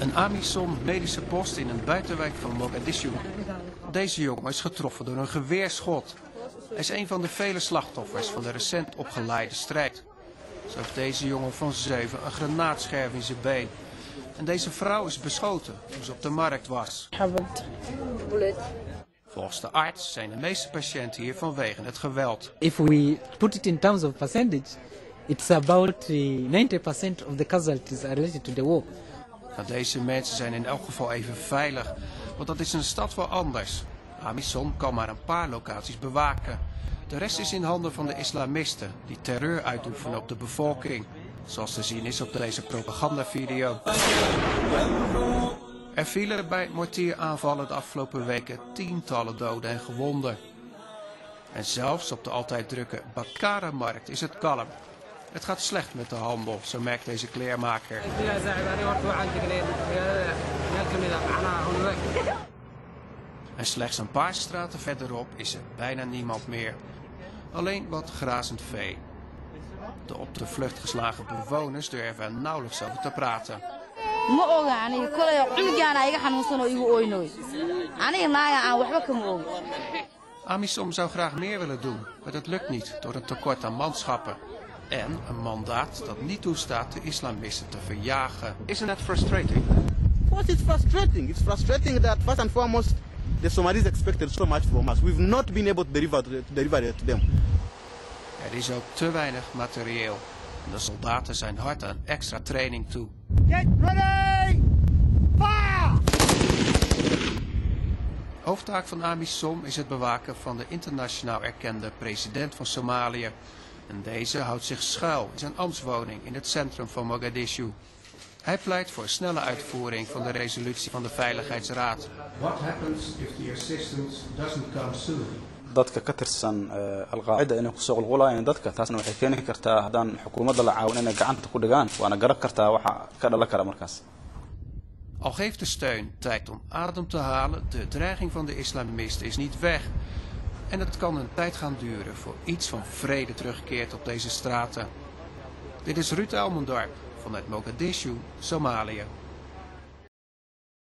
Een Amisom medische post in een buitenwijk van Mogadishu. Deze jongen is getroffen door een geweerschot. Hij is een van de vele slachtoffers van de recent opgeleide strijd. Zo heeft deze jongen van 7 een granaatscherf in zijn been. En deze vrouw is beschoten toen ze op de markt was. Volgens de arts zijn de meeste patiënten hier vanwege het geweld. If we put it in terms of percentage, it's about 90% of the casualties are related to the war. Nou, deze mensen zijn in elk geval even veilig, want dat is in een stad wel anders. Amisom kan maar een paar locaties bewaken. De rest is in handen van de islamisten die terreur uitoefenen op de bevolking. Zoals te zien is op deze propagandavideo. Er vielen bij mortieraanvallen de afgelopen weken tientallen doden en gewonden. En zelfs op de altijd drukke Bakara-markt is het kalm. Het gaat slecht met de handel, zo merkt deze kleermaker. En slechts een paar straten verderop is er bijna niemand meer. Alleen wat grazend vee. De op de vlucht geslagen bewoners durven er nauwelijks over te praten. Amisom zou graag meer willen doen, maar dat lukt niet door een tekort aan manschappen. En een mandaat dat niet toestaat de islamisten te verjagen. Isn't that frustrating? Of course it's frustrating. It's frustrating that first and foremost the Somalis expected so much from us. We've not been able to deliver it to them. Er is ook te weinig materieel. En de soldaten zijn hard aan extra training toe. Get ready! Fire! Hoofdtaak van Amisom is het bewaken van de internationaal erkende president van Somalië. En deze houdt zich schuil in zijn ambtswoning in het centrum van Mogadishu. Hij pleit voor snelle uitvoering van de resolutie van de Veiligheidsraad. What happens if the assistance doesn't come soon? dadka ka tirsan al-qaacida inay ku soo qulqulayaan dadka taasna waxay keeni kartaa haddaan xukuumadda la caawin inay gacanta ku dhigaan waana garan kartaa waxa ka dhalan kara markaas. Al geeft de steun tijd om adem te halen, de dreiging van de islamisten is niet weg. En het kan een tijd gaan duren voor iets van vrede terugkeert op deze straten. Dit is Ruud Elmendorp vanuit Mogadishu, Somalië.